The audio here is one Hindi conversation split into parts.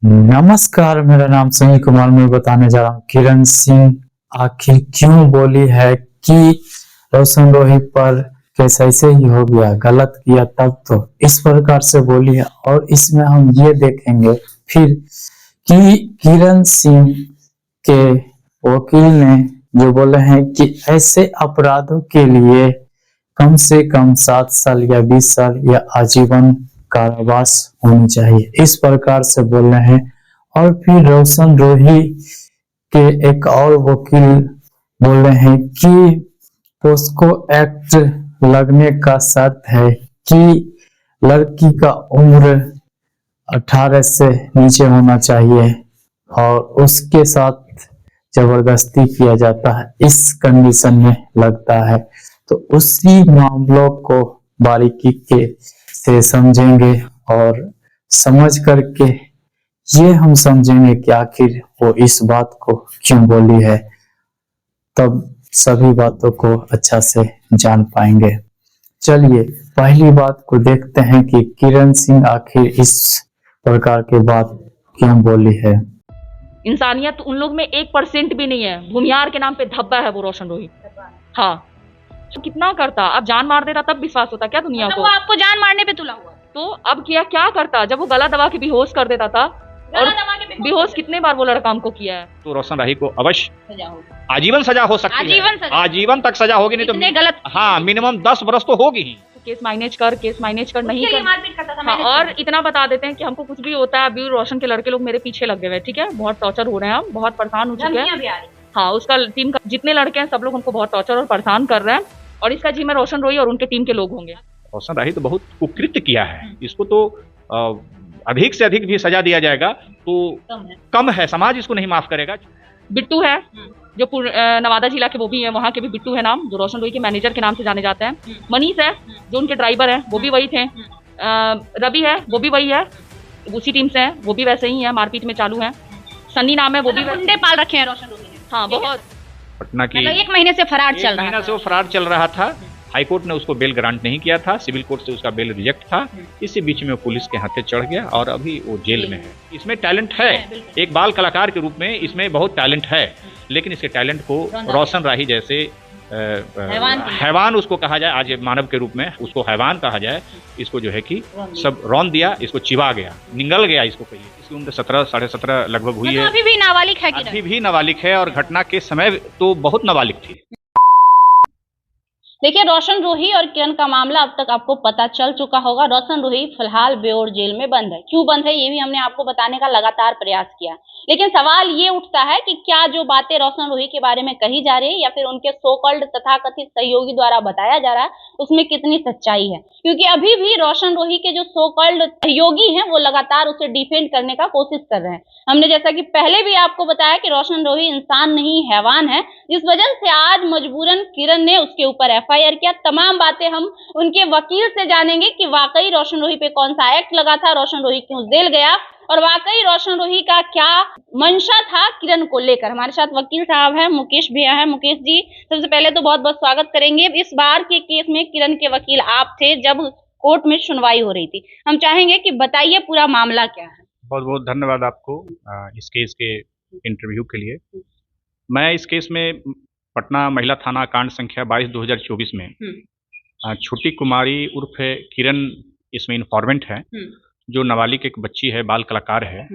नमस्कार, मेरा नाम सुनील कुमार। मैं बताने जा रहा हूँ किरण सिंह आखिर क्यों बोली है कि रोशन रोहित पर केस ऐसे ही हो गया, गलत किया तब तो इस प्रकार से बोली है। और इसमें हम ये देखेंगे फिर कि किरण सिंह के वकील ने जो बोले हैं कि ऐसे अपराधों के लिए कम से कम 7 साल या 20 साल या आजीवन कारावास होनी चाहिए, इस प्रकार से बोल रहे हैं। और फिर रोशन रोही के एक और वकील बोल रहे हैं कि पोस्को एक्ट लगने का शर्त है कि लड़की का उम्र 18 से नीचे होना चाहिए और उसके साथ जबरदस्ती किया जाता है, इस कंडीशन में लगता है। तो उसी मामलों को बारीकी के से समझेंगे और समझ करके ये हम समझेंगे कि आखिर वो इस बात को क्यों बोली है, तब सभी बातों को अच्छा से जान पाएंगे। चलिए पहली बात को देखते हैं कि किरण सिंह आखिर इस प्रकार की बात क्यों बोली है। इंसानियत उन लोग में 1% भी नहीं है। भूमियार के नाम पे धब्बा है वो रोशन रोहित। हाँ, तो कितना करता, अब जान मार देता तब विश्वास होता क्या दुनिया को? वो आपको जान मारने पे तुला हुआ। तो अब क्या करता जब वो गला दबा के बेहोश कर देता था? और बेहोश कितने बार वो लड़का हमको किया है। तो रोशन राही को अवश्य सजा होगी, आजीवन सजा हो सकती आजीवन है, सजा। आजीवन तक सजा होगी, नहीं तो गलत। हाँ, मिनिमम 10 बरस तो होगी ही। केस मैनेज कर नहीं कर। मारपीट करता था। हाँ, और इतना बता देते हैं कि हमको कुछ भी होता है, अभी रोशन के लड़के लोग मेरे पीछे लगे हुए, ठीक है, बहुत टॉर्चर हो रहे हैं, हम बहुत परेशान हो चुके हैं। हाँ, उसका टीम का जितने लड़के हैं सब लोग हमको बहुत टॉर्चर और परेशान कर रहे हैं, और इसका जिम्मे रोशन रोही और उनके टीम के लोग होंगे। रोशन राही तो बहुत कुकृत्य किया है, इसको तो अधिक से अधिक भी सजा दिया जाएगा तो कम है, समाज इसको नहीं माफ करेगा। बिट्टू है जो नवादा जिला के, वो भी है, वहाँ के भी बिट्टू है नाम, जो रोशन रोही के मैनेजर के नाम से जाने जाते हैं। मनीष है जो उनके ड्राइवर है, वो भी वही थे। रवि है, वो भी वही है, उसी टीम से है, वो भी वैसे ही है, मारपीट में चालू है। सन्नी नाम है, वो भी गुंडे पाल रखे हैं रोशन रोही ने। हाँ, बहुत। पटना की 1 महीने से फरार चल रहा महीना से वो फरार चल रहा था। हाईकोर्ट ने उसको बेल ग्रांट नहीं किया था, सिविल कोर्ट से उसका बेल रिजेक्ट था। इसी बीच में वो पुलिस के हाथे चढ़ गया और अभी वो जेल में है। इसमें टैलेंट है, एक बाल कलाकार के रूप में इसमें बहुत टैलेंट है, लेकिन इसके टैलेंट को रोशन राही जैसे हैवान उसको कहा जाए, आज मानव के रूप में उसको हैवान कहा जाए, इसको जो है कि सब रौन दिया, इसको चिवा गया, निगल गया इसको कहिए। इसकी उम्र 17 साढ़े 17 लगभग हुई है, अभी भी नाबालिग है, अभी भी नाबालिग है, और घटना के समय तो बहुत नाबालिग थी। देखिए, रोशन रोही और किरण का मामला अब तक आपको पता चल चुका होगा। रोशन रोही फिलहाल बेऊर जेल में बंद है। क्यों बंद है ये भी हमने आपको बताने का लगातार प्रयास किया, लेकिन सवाल ये उठता है कि क्या जो बातें रोशन रोही के बारे में कही जा रही है या फिर उनके सो कॉल्ड तथाकथित सहयोगी द्वारा बताया जा रहा है, उसमें कितनी सच्चाई है। क्योंकि अभी भी रोशन रोही के जो सो कॉल्ड सहयोगी हैं वो लगातार उसे डिफेंड करने का कोशिश कर रहे हैं। हमने जैसा कि पहले भी आपको बताया कि रोशन रोही इंसान नहीं हैवान है, जिस वजह से आज मजबूरन किरण ने उसके ऊपर FIR किया। तमाम बातें हम उनके वकील से जानेंगे कि वाकई रोशन रोही पे कौन सा एक्ट लगा था, रोशन रोही क्यों जेल गया, और वाकई रोशन रोही का क्या मंशा था किरण को लेकर। हमारे साथ वकील साहब हैं, मुकेश भैया हैं। मुकेश जी, सबसे पहले तो बहुत बहुत स्वागत करेंगे। इस बार के केस में किरण के वकील आप थे जब कोर्ट में सुनवाई हो रही थी, हम चाहेंगे कि बताइए पूरा मामला क्या है। बहुत बहुत धन्यवाद आपको इस केस के इंटरव्यू के लिए। मैं इस केस में पटना महिला थाना कांड संख्या 22/2024 में छोटी कुमारी उर्फ किरण इसमें इन्फॉर्मेंट है, जो नाबालिग एक बच्ची है, बाल कलाकार है।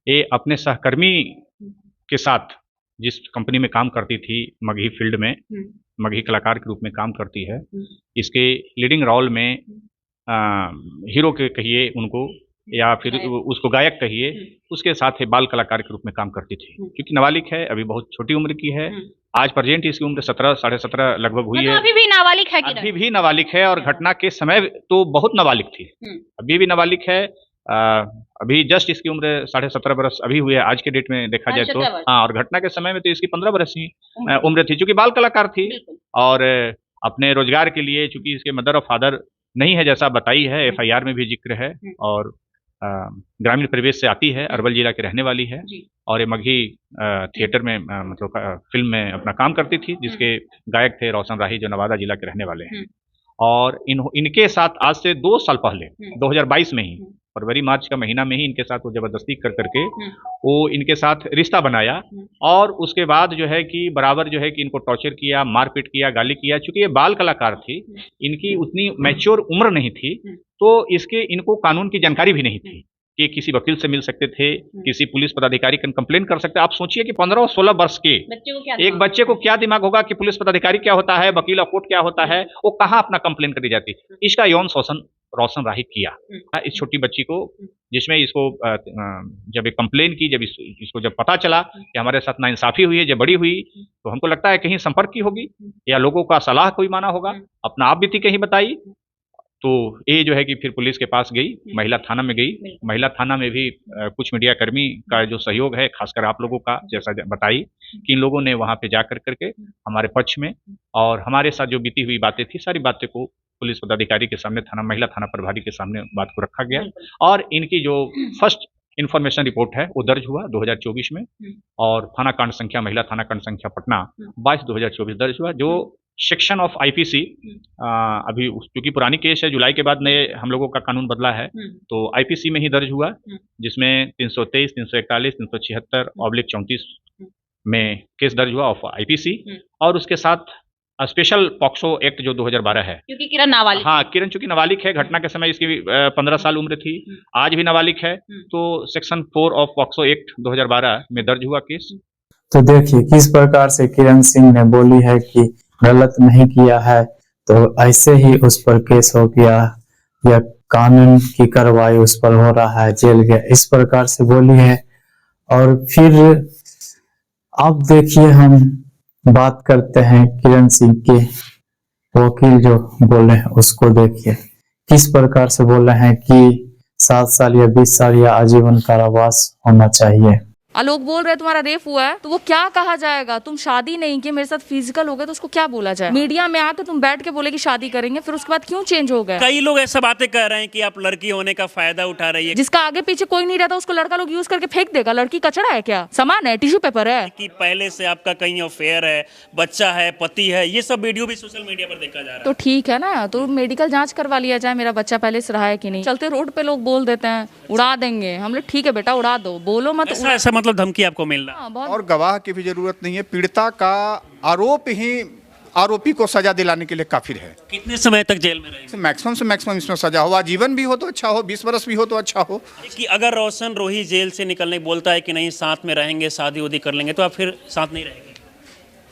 ये अपने सहकर्मी के साथ जिस कंपनी में काम करती थी, मगही फील्ड में, मगही कलाकार के रूप में काम करती है, इसके लीडिंग रोल में हीरो के कहिए उनको, या फिर उसको गायक कहिए, उसके साथ ही बाल कलाकार के रूप में काम करती थी। क्योंकि नाबालिग है, अभी बहुत छोटी उम्र की है, आज प्रेजेंट इसकी उम्र 17 साढ़े 17 लगभग हुई है, अभी भी नाबालिग है, अभी भी नाबालिग है, और घटना के समय तो बहुत नाबालिग थी, अभी भी नाबालिग है। अभी जस्ट इसकी उम्र 17.5 बरस अभी हुई है आज के डेट में देखा जाए तो। हाँ, और घटना के समय में तो इसकी 15 बरस ही उम्र थी, चूंकि बाल कलाकार थी, और अपने रोजगार के लिए, चूंकि इसके मदर और फादर नहीं है जैसा बताई है, FIR में भी जिक्र है, और ग्रामीण परिवेश से आती है, अरवल जिला के रहने वाली है, और ये मगही थिएटर में मतलब फिल्म में अपना काम करती थी, जिसके गायक थे रोशन राही, जो नवादा जिला के रहने वाले हैं। और इनके साथ आज से 2 साल पहले 2022 में ही फरवरी मार्च का महीना में ही इनके साथ वो जबरदस्ती कर करके वो इनके साथ रिश्ता बनाया और उसके बाद जो है कि बराबर जो है कि इनको टॉर्चर किया, मारपीट किया, गाली किया। चूंकि ये बाल कलाकार थी, इनकी उतनी मैच्योर उम्र नहीं थी, तो इनको कानून की जानकारी भी नहीं थी कि किसी वकील से मिल सकते थे, किसी पुलिस पदाधिकारी का कंप्लेन कर सकते। आप सोचिए कि 15 और 16 वर्ष के एक बच्चे को क्या दिमाग होगा कि पुलिस पदाधिकारी क्या होता है, वकील और कोर्ट क्या होता है, वो कहाँ अपना कंप्लेन करी जाती। इसका यौन शोषण रोशन राही किया इस छोटी बच्ची को, जिसमें इसको जब एक कंप्लेन की, जब इसको जब पता चला कि हमारे साथ नाइंसाफी हुई है, जब बड़ी हुई, तो हमको लगता है कहीं संपर्क की होगी या लोगों का सलाह कोई माना होगा, अपना आप बीती कहीं बताई। तो ये जो है कि फिर पुलिस के पास गई, महिला थाना में गई। महिला थाना में भी कुछ मीडिया कर्मी का जो सहयोग है, खासकर आप लोगों का, जैसा बताई कि इन लोगों ने वहां पे जा करके हमारे पक्ष में और हमारे साथ जो बीती हुई बातें थी, सारी बातें को पुलिस पदाधिकारी के सामने, महिला थाना प्रभारी के सामने बात को रखा गया और इनकी जो फर्स्ट इन्फॉर्मेशन रिपोर्ट है वो दर्ज हुआ 2024 में और थाना कांड संख्या, महिला थाना कांड संख्या पटना 22/2024 दर्ज हुआ, जो सेक्शन ऑफ आईपीसी, अभी क्योंकि पुरानी केस है, जुलाई के बाद नए हम लोगों का कानून बदला है, तो आईपीसी में ही दर्ज हुआ, जिसमें 323, 341, 376/34 में केस दर्ज हुआ ऑफ आईपीसी और उसके साथ स्पेशल पॉक्सो एक्ट जो 2012 है, क्योंकि किरण नाबालिग। हाँ, किरण चूंकि नाबालिग है, घटना के समय इसकी 15 साल उम्र थी, आज भी नाबालिग है, तो सेक्शन 4 ऑफ पॉक्सो एक्ट 2012 में दर्ज हुआ केस। तो देखिए किस प्रकार से किरण सिंह ने बोली है कि गलत नहीं किया है, तो ऐसे ही उस पर केस हो गया या कानून की कार्रवाई उस पर हो रहा है, जेल गया, इस प्रकार से बोली है। और फिर अब देखिए हम बात करते हैं किरण सिंह के वकील जो बोले हैं उसको, देखिए किस प्रकार से बोल रहे हैं कि 7 साल या 20 साल या आजीवन कारावास होना चाहिए। लोग बोल रहे तुम्हारा रेप हुआ है, तो वो क्या कहा जाएगा? तुम शादी नहीं की, मेरे साथ फिजिकल हो गए, तो उसको क्या बोला जाए? मीडिया में आके तुम बैठ के बोले कि शादी करेंगे, फिर उसके बाद क्यों चेंज हो गए? कई लोग ऐसा बातें कह रहे हैं कि आप लड़की होने का फायदा उठा रही है, जिसका आगे पीछे कोई नहीं रहता उसको लड़का लोग यूज करके फेंक देगा। लड़की कचड़ा है क्या? सामान है, टिश्यू पेपर है? कि पहले से आपका कहीं अफेयर है, बच्चा है, पति है, ये सब वीडियो भी सोशल मीडिया पर देखा जा रहा है। तो ठीक है ना, तो मेडिकल जांच करवा लिया जाए, मेरा बच्चा पहले से रहा है कि नहीं। चलते रोड पे लोग बोल देते हैं उड़ा देंगे, हम लोग ठीक है बेटा उड़ा दो, बोलो मत। ऐसा मतलब धमकी आपको मिल रहा है? और गवाह की भी जरूरत नहीं है, पीड़िता का आरोप ही आरोपी को सजा दिलाने के लिए काफिर है। कितने समय तक जेल में रहेंगे? मैक्सिमम से मैक्सिमम इसमें सजा हो, आजीवन भी हो तो अच्छा हो, 20 वर्ष भी हो तो अच्छा हो। कि अगर रोशन रोही जेल से निकलने बोलता है कि नहीं साथ में रहेंगे, शादी उदी कर लेंगे, तो आप फिर साथ नहीं रहेंगे?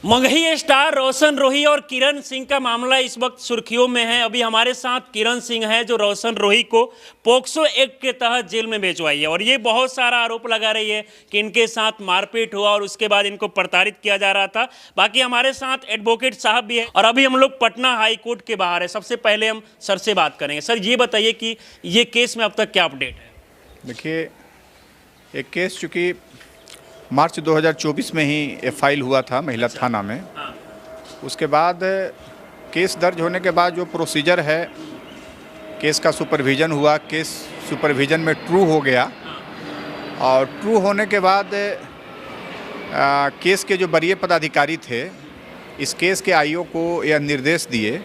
मगही स्टार रोशन रोही और किरण सिंह का मामला इस वक्त सुर्खियों में है। अभी हमारे साथ किरण सिंह है जो रोशन रोही को पोक्सो एक्ट के तहत जेल में भेजवाई है और ये बहुत सारा आरोप लगा रही है कि इनके साथ मारपीट हुआ और उसके बाद इनको प्रताड़ित किया जा रहा था। बाकी हमारे साथ एडवोकेट साहब भी है और अभी हम लोग पटना हाई कोर्ट के बाहर है। सबसे पहले हम सर से बात करेंगे। सर ये बताइए कि ये केस में अब तक क्या अपडेट है? देखिए, एक केस चूँकि मार्च 2024 में ही फाइल हुआ था महिला थाना में, उसके बाद केस दर्ज होने के बाद जो प्रोसीजर है, केस का सुपरविज़न हुआ, केस सुपरविज़न में ट्रू हो गया और ट्रू होने के बाद केस के जो वरीय पदाधिकारी थे इस केस के आईओ को यह निर्देश दिए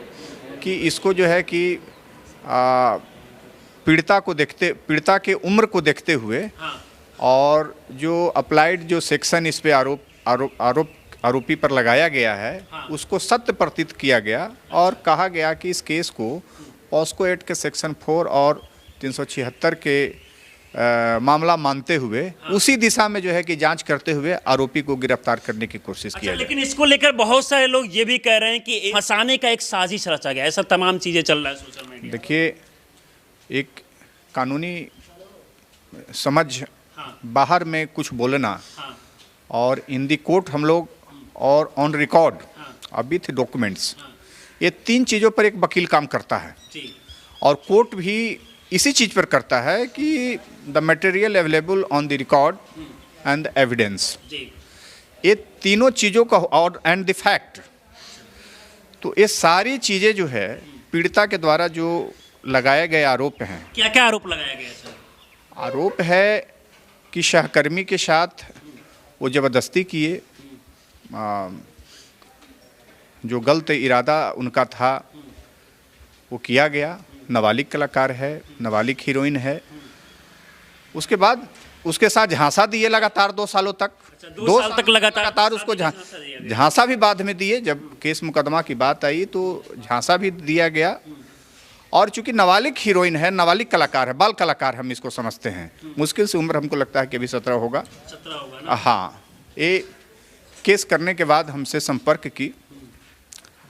कि इसको जो है कि पीड़िता के उम्र को देखते हुए और जो अप्लाइड जो सेक्शन इस पे आरोपी पर लगाया गया है उसको सत्य प्रतीत किया गया और कहा गया कि इस केस को पॉस्को एक्ट के सेक्शन 4 और 376 के मामला मानते हुए उसी दिशा में जो है कि जांच करते हुए आरोपी को गिरफ्तार करने की कोशिश किया। लेकिन इसको लेकर बहुत सारे लोग ये भी कह रहे हैं कि फंसाने का एक साजिश रचा गया, ऐसा तमाम चीज़ें चल रहा है सोशल मीडिया। देखिए, एक कानूनी समझ बाहर में कुछ बोलना और इन दी कोर्ट हम लोग और ऑन रिकॉर्ड अभी थे डॉक्यूमेंट्स, ये 3 चीज़ों पर एक वकील काम करता है और कोर्ट भी इसी चीज़ पर करता है कि the material available on the record and the evidence, ये तीनों चीज़ों का और एंड द फैक्ट। तो ये सारी चीज़ें जो है पीड़िता के द्वारा जो लगाए गए आरोप हैं। क्या क्या आरोप लगाया गया सर? आरोप है कि सहकर्मी के साथ वो ज़बरदस्ती किए, जो गलत इरादा उनका था वो किया गया। नाबालिग कलाकार है, नाबालिग हीरोइन है उसके बाद उसके साथ झांसा दिए लगातार 2 सालों तक। 2 साल तक लगातार उसको झांसा भी बाद में दिए। जब केस मुकदमा की बात आई तो झांसा भी दिया गया। और चूंकि नाबालिग हीरोइन है, नाबालिग कलाकार है, बाल कलाकार हम इसको समझते हैं, मुश्किल से उम्र हमको लगता है कि अभी 17 होगा। 17 होगा ना? हाँ, ये केस करने के बाद हमसे संपर्क की,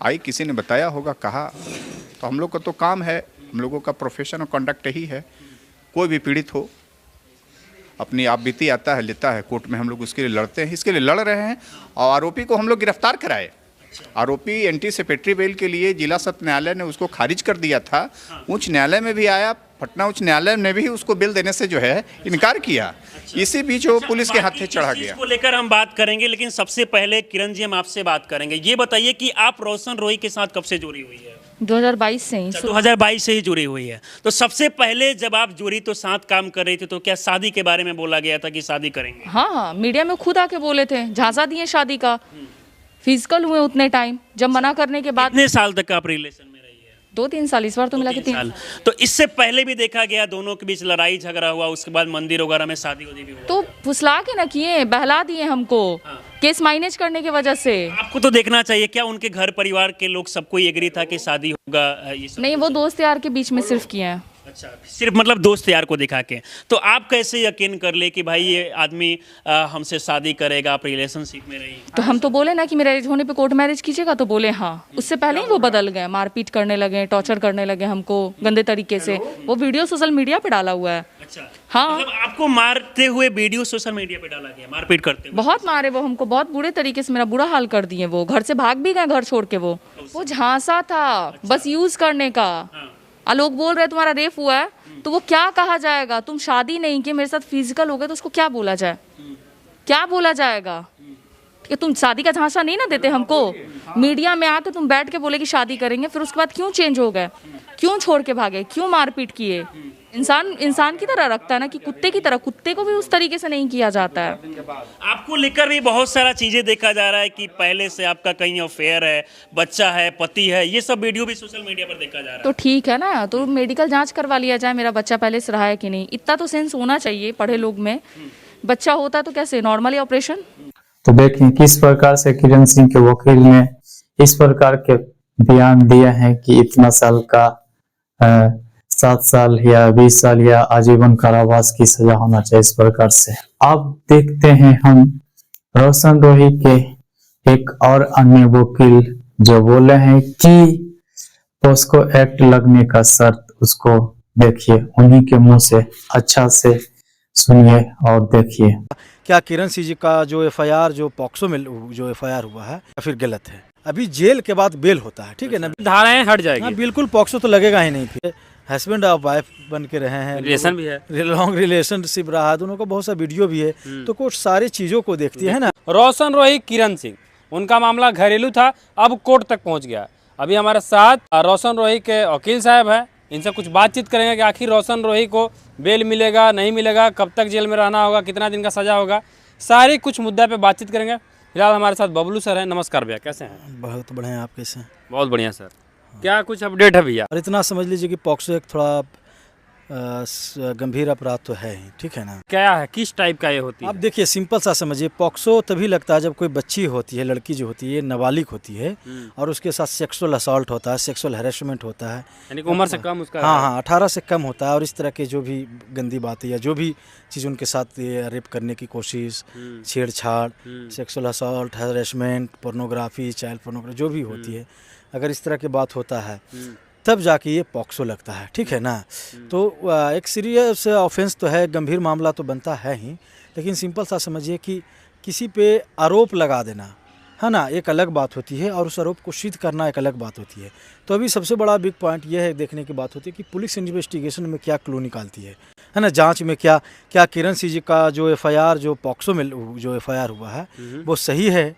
आई, किसी ने बताया होगा, कहा, तो हम लोग का तो काम है, हम लोगों का प्रोफेशन और कंडक्ट यही है, कोई भी पीड़ित हो अपनी आप बीती आता है, लेता है, कोर्ट में हम लोग उसके लिए लड़ते हैं, इसके लिए लड़ रहे हैं। और आरोपी को हम लोग गिरफ्तार कराए। आरोपी एंटीसिपेटरी बेल के लिए जिला सत्र न्यायालय ने उसको खारिज कर दिया था। उच्च न्यायालय में भी आया, पटना उच्च न्यायालय ने भी उसको बेल देने से जो है इनकार किया। इसी बीच वो पुलिस के हाथ से चढ़ा गया। इसको लेकर हम बात करेंगे, लेकिन सबसे पहले किरण जी हम आपसे बात करेंगे। ये बताइए कि आप रोशन रोही के साथ कब से जुड़ी हुई है? 2022 से ही 2022 से ही जुड़ी हुई है। तो सबसे पहले जब आप जुड़ी तो साथ काम कर रही थी, तो क्या शादी के बारे में बोला गया था कि शादी करेंगे? हाँ, मीडिया में खुद आके बोले थे, झांसा दिए शादी का। फिजिकल हुए उतने टाइम, जब मना करने के बाद कितने साल तक आप रिलेशन में रही है? 2-3 साल, इस बार तो मिला के 3 साल। तो इससे पहले भी देखा गया दोनों के बीच लड़ाई झगड़ा हुआ, उसके बाद मंदिर वगैरह में शादी भी हुआ। तो फुसला के ना किए, बहला दिए हमको, केस माइनेज करने की वजह से। आपको तो देखना चाहिए, क्या उनके घर परिवार के लोग सबको एग्री था कि शादी होगा? ये सब नहीं, वो दोस्त यार के बीच में सिर्फ किए हैं। अच्छा, सिर्फ मतलब दोस्त यार को दिखा के। तो आप कैसे यकीन कर ले कि भाई ये आदमी हमसे शादी करेगा? आप रिलेशनशिप में रही। तो हम तो बोले ना कि मेरा एज होने पे कोर्ट मैरिज कीजिएगा, तो बोले हाँ। उससे पहले ही वो बदल गए, मारपीट करने लगे, टॉर्चर करने लगे हमको गंदे तरीके से। वो वीडियो सोशल मीडिया पे डाला हुआ है। अच्छा, हाँ, मतलब आपको मारते हुए वीडियो सोशल मीडिया पे डाला गया, मारपीट करते हुए? बहुत मारे वो हमको, बहुत बुरे तरीके से मेरा बुरा हाल कर दिए। वो घर से भाग भी गए, घर छोड़ के। वो झांसा था, बस यूज करने का। लोग बोल रहे तुम्हारा रेप हुआ है, तो वो क्या कहा जाएगा? तुम शादी नहीं की, मेरे साथ फिजिकल हो गए, तो उसको क्या बोला जाए? क्या बोला जाएगा? कि तुम शादी का झांसा नहीं ना देते हमको। मीडिया में आके तुम बैठ के बोले कि शादी करेंगे, फिर उसके बाद क्यों चेंज हो गए? क्यों छोड़ के भागे? क्यों मारपीट किए? इंसान की तरह रखता है ना, कि कुत्ते की तरह। कुत्ते को भी उस तरीके से नहीं किया जाता है। आपको लेकर भी बहुत सारा चीजें देखा जा रहा है कि पहले से आपका कहीं अफेयर है, बच्चा है, पति है, ये सब वीडियो भी सोशल मीडिया पर देखा जा रहा है। तो ठीक है ना, तो मेडिकल जांच करवा लिया जाए, मेरा बच्चा पहले से रहा है कि नहीं। इतना तो सेंस होना चाहिए पढ़े लोग में। बच्चा होता तो कैसे, नॉर्मली ऑपरेशन? तो देखिए किस प्रकार से किरण सिंह के वकील ने इस प्रकार के बयान दिए हैं कि इतना साल का 7 साल या 20 साल या आजीवन कारावास की सजा होना चाहिए। इस प्रकार से अब देखते हैं हम रोशन रोही के एक और अन्य वकील जो बोले हैं कि पोस्को एक्ट लगने का शर्त, उसको देखिए उन्हीं के मुंह से अच्छा से सुनिए और देखिए। क्या किरण सिंह जी का जो एफआईआर, जो पॉक्सो में जो एफआईआर हुआ है, या फिर गलत है? अभी जेल के बाद बेल होता है, ठीक है ना, धाराएं हट जाएगी। हाँ, बिल्कुल पॉक्सो तो लगेगा ही नहीं। फिर हस्बैंड और वाइफ बन के रहे हैं, रिलेशन भी है, लॉन्ग रिलेशनशिप रहा है, दोनों का बहुत सा वीडियो भी है। तो कोर्ट सारी चीजों को देखती है ना। रोशन रोही, किरण सिंह, उनका मामला घरेलू था, अब कोर्ट तक पहुंच गया। अभी हमारे साथ रोशन रोही के वकील साहब हैं, इनसे कुछ बातचीत करेंगे कि आखिर रोशन रोही को बेल मिलेगा, नहीं मिलेगा, कब तक जेल में रहना होगा, कितना दिन का सजा होगा, सारी कुछ मुद्दा पे बातचीत करेंगे। फिलहाल हमारे साथ बबलू सर हैं। नमस्कार भैया, कैसे हैं? बहुत बढ़िया, आप कैसे हैं? बहुत बढ़िया सर। क्या कुछ अपडेट है भैया? और इतना समझ लीजिए कि पॉक्सो एक थोड़ा गंभीर अपराध तो है ही, ठीक है ना। क्या है, किस टाइप का ये होती है? आप देखिए, सिंपल सा समझिए, पॉक्सो तभी लगता है जब कोई बच्ची होती है, लड़की जो होती है, नाबालिग होती है, और उसके साथ सेक्सुअल असॉल्ट होता है, सेक्सुअल हैरेसमेंट होता है, यानी कि उम्र से कम उसका। हाँ, 18 से कम होता है। और इस तरह के जो भी गंदी बातें या जो भी चीज़ उनके साथ रेप करने की कोशिश, छेड़छाड़, sexual assault, harassment, pornography, child pornography जो भी होती है, अगर इस तरह की बात होता है तब जाके ये पॉक्सो लगता है, ठीक है ना। तो एक सीरियस ऑफेंस तो है, गंभीर मामला तो बनता है ही, लेकिन सिंपल सा समझिए कि किसी पे आरोप लगा देना, है ना, एक अलग बात होती है, और उस आरोप को सिद्ध करना एक अलग बात होती है। तो अभी सबसे बड़ा बिग पॉइंट ये है, देखने की बात होती है कि पुलिस इन्वेस्टिगेशन में क्या क्लू निकालती है ना, जांच में क्या किरण सिंह जी का जो एफआईआर, जो पॉक्सो में जो एफआईआर हुआ है, वो सही है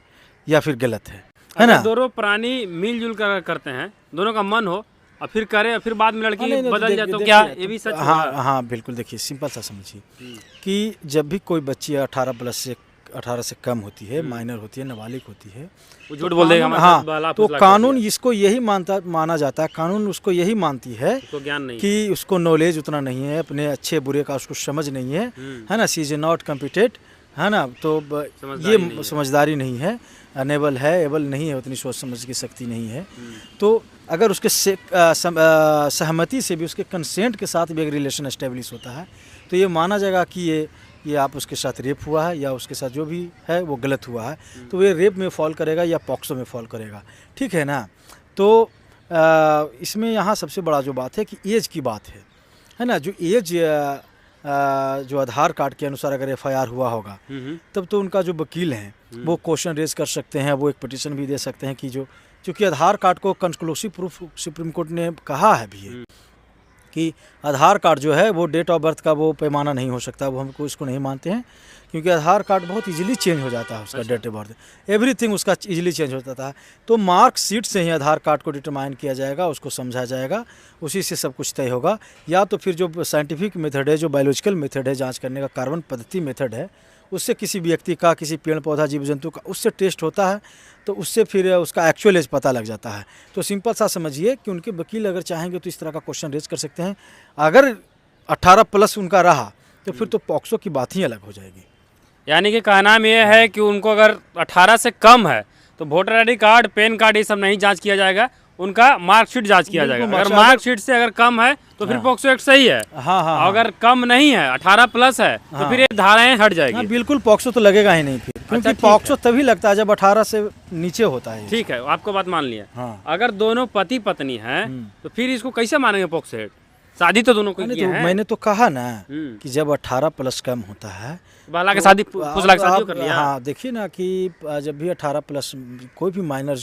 या फिर गलत है ना। दोनों प्राणी मिलजुल कर करते हैं, दोनों का मन हो और फिर करे और फिर बाद में लड़की बदल जाए, तो क्या ये भी सच? हाँ, बिल्कुल। देखिए, सिंपल सा समझिए कि जब भी कोई बच्ची 18 प्लस से 18 से कम होती है, माइनर होती है, नाबालिग होती है। वो झूठ बोल देगा हमारे साथ हाँ, बहला तो फुसला कर कानून दिया। इसको यही माना जाता है, कानून उसको यही मानती है उसको ज्ञान नहीं कि उसको नॉलेज उतना नहीं है, अपने अच्छे बुरे का उसको समझ नहीं है ना, सी इज नॉट कॉम्पिटेंट, है ना, तो समझदारी नहीं ये है। समझदारी नहीं है, अनेबल है, एबल नहीं है, उतनी सोच समझ की शक्ति नहीं है। तो अगर उसके सहमति से भी, उसके कंसेंट के साथ भी एक रिलेशन एस्टेब्लिश होता है तो ये माना जाएगा कि ये आप उसके साथ रेप हुआ है या उसके साथ जो भी है वो गलत हुआ है, तो ये रेप में फॉल करेगा या पॉक्सो में फॉल करेगा, ठीक है ना। तो इसमें यहाँ सबसे बड़ा जो बात है कि एज की बात है ना, जो एज जो आधार कार्ड के अनुसार अगर एफआईआर हुआ होगा तब तो उनका जो वकील हैं वो क्वेश्चन रेज कर सकते हैं, वो एक पिटीशन भी दे सकते हैं कि जो चूँकि आधार कार्ड को कंक्लूसिव प्रूफ सुप्रीम कोर्ट ने कहा है भी है कि आधार कार्ड जो है वो डेट ऑफ बर्थ का वो पैमाना नहीं हो सकता, वो हमको इसको नहीं मानते हैं क्योंकि आधार कार्ड बहुत इजीली चेंज हो जाता है, उसका डेट ऑफ बर्थ एवरीथिंग उसका इजीली चेंज हो जाता है। तो मार्कशीट से ही आधार कार्ड को डिटरमाइन किया जाएगा, उसको समझा जाएगा, उसी से सब कुछ तय होगा। या तो फिर जो साइंटिफिक मेथड है, जो बायोलॉजिकल मेथड है जांच करने का, कार्बन पद्धति मेथड है, उससे किसी व्यक्ति का, किसी पेड़ पौधा जीव जंतु का उससे टेस्ट होता है, तो उससे फिर उसका एक्चुअल एज पता लग जाता है। तो सिंपल सा समझिए कि उनके वकील अगर चाहेंगे तो इस तरह का क्वेश्चन रेज कर सकते हैं। अगर 18+ उनका रहा तो फिर तो पॉक्सो की बात ही अलग हो जाएगी। यानी कि कहना ये है कि उनको अगर 18 से कम है तो voter ID card, pan card ये सब नहीं जांच किया जाएगा, उनका मार्कशीट जांच किया जाएगा। अगर मार्कशीट से अगर कम है तो फिर पॉक्सो एक्ट सही है। हाँ, अगर कम नहीं है, 18+ है, तो फिर ये धाराएं हट जाएगी। बिल्कुल पॉक्सो तो लगेगा ही नहीं फिर, क्योंकि पॉक्सो तभी लगता है जब 18 से नीचे होता है। ठीक है, आपको बात मान लिया। हाँ। अगर दोनों पति पत्नी हैं तो फिर इसको कैसे मानेंगे पॉक्सो एक्ट? शादी तो दोनों को की है। मैंने तो कहा ना कि जब 18+ कम होता है, बाला के शादी फुसला के शादी कर लिया। हाँ, देखिए ना कि जब भी 18+ कोई भी माइनर,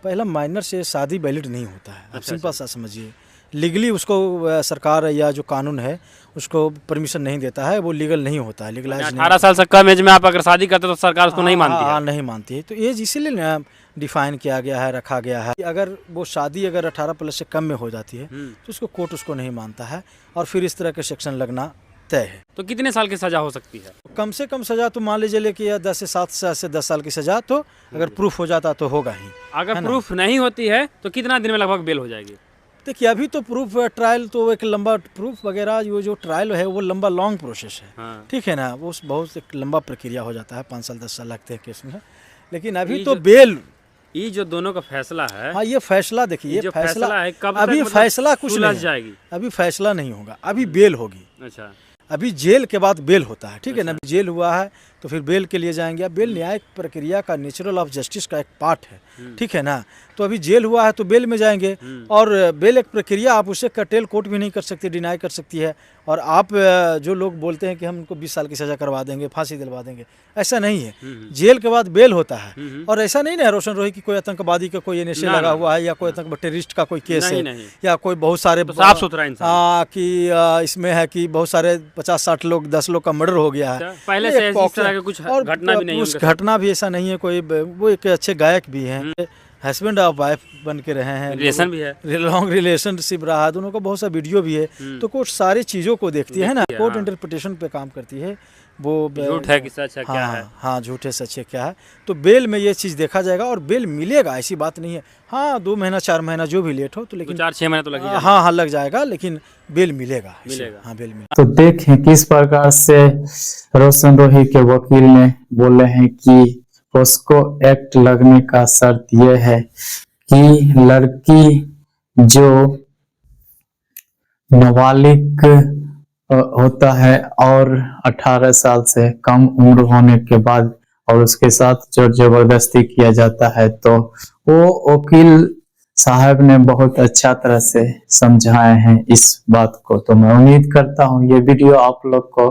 पहला माइनर से शादी वैलिड नहीं होता है। अब सिंपल सा समझिए, लीगली उसको सरकार या जो कानून है उसको परमिशन नहीं देता है, वो लीगल नहीं होता है, लीगलाइज 18 साल से कम एज में आप अगर शादी करते तो सरकार उसको नहीं मानती है। नहीं मानती है। तो एज इसीलिए ना डिफाइन किया गया है, रखा गया है। अगर वो शादी अगर 18+ से कम में हो जाती है तो उसको कोर्ट उसको नहीं मानता है और फिर इस तरह के सेक्शन लगना तय है। तो कितने साल की सजा हो सकती है? कम से कम सजा तो मान लीजिए कि 10 से 7 से 10 साल की सजा तो अगर प्रूफ हो जाता तो होगा ही। अगर प्रूफ नहीं होती है तो कितना दिन में लगभग बेल हो जाएगी? देखिए अभी तो प्रूफ ट्रायल तो एक लंबा प्रूफ वगैरह जो ट्रायल है वो लंबा लॉन्ग प्रोसेस है। हाँ। ठीक है ना, वो बहुत एक लंबा प्रक्रिया हो जाता है, 5 साल 10 साल लगते हैं केस में। लेकिन अभी तो बेल, ये जो दोनों का फैसला है, हाँ ये फैसला देखिए, जो फैसला है कब अभी तक फैसला कुछ नहीं जाएगी? अभी फैसला नहीं होगा, अभी बेल होगी। अच्छा, अभी जेल के बाद बेल होता है, ठीक है ना। जेल हुआ है तो फिर बेल के लिए जाएंगे। अब बेल न्यायिक प्रक्रिया का, नेचुरल ऑफ जस्टिस का एक पार्ट है, ठीक है ना। तो अभी जेल हुआ है तो बेल में जाएंगे, और बेल एक प्रक्रिया, आप उसे कर्टेल कोर्ट भी नहीं कर सकती, डिनाई कर सकती है। और आप जो लोग बोलते हैं कि हम उनको 20 साल की सजा करवा देंगे, फांसी दिलवा देंगे, ऐसा नहीं है। जेल के बाद बेल होता है। और ऐसा नहीं ना रोशन रोही की कोई आतंकवादी का कोई एनएसए लगा हुआ है या कोई टेररिस्ट का कोई केस है या कोई बहुत सारे साफ सुथरा इंसान कि इसमें है कि बहुत सारे 50-60 लोग 10 लोग का मर्डर हो गया है पहले से इस तरह के कुछ घटना भी नहीं, उस घटना भी ऐसा नहीं है कोई। वो एक अच्छे गायक भी हैं, हस्बैंड ऑफ वाइफ बन के रहे हैं, रिलेशन भी है, लॉन्ग रिलेशनशिप रहा, दोनों का बहुत सा वीडियो भी है। तो कोर्ट सारी चीज़ों को देखती है ना, कोर्ट इंटरप्रिटेशन पे काम करती है। वो झूठ है कि सच है, क्या है? हाँ, झूठ है सच है क्या है। तो बेल में ये चीज़ देखा जाएगा और बेल मिलेगा, ऐसी बात नहीं है। हाँ 2 महीना 4 महीना जो भी लेट हो तो, लेकिन 4-6 महीना तो लग जाएगा। हाँ लग जाएगा, लेकिन बेल मिलेगा। हाँ बेल मिलेगा। तो देखें किस प्रकार से रोशन रोही के वकील ने बोले हैं कि पोस्को एक्ट लगने का शर्त यह है कि लड़की जो नाबालिग होता है और 18 साल से कम उम्र होने के बाद और उसके साथ जोर जबरदस्ती किया जाता है, तो वो वकील साहब ने बहुत अच्छा तरह से समझाए हैं इस बात को। तो मैं उम्मीद करता हूँ ये वीडियो आप लोग को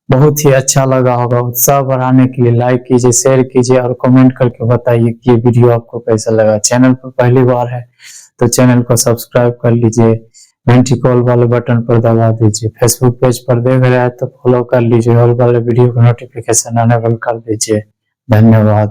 बहुत ही अच्छा लगा होगा। उत्साह बढ़ाने के लिए लाइक कीजिए, शेयर कीजिए और कमेंट करके बताइए कि ये वीडियो आपको कैसा लगा। चैनल पर पहली बार है तो चैनल को सब्सक्राइब कर लीजिए, घंटी कॉल वाले बटन पर दबा दीजिए। फेसबुक पेज पर देख रहे हैं तो फॉलो कर लीजिए, ऑल वाले वीडियो को नोटिफिकेशन अनेबल कर दीजिए। धन्यवाद।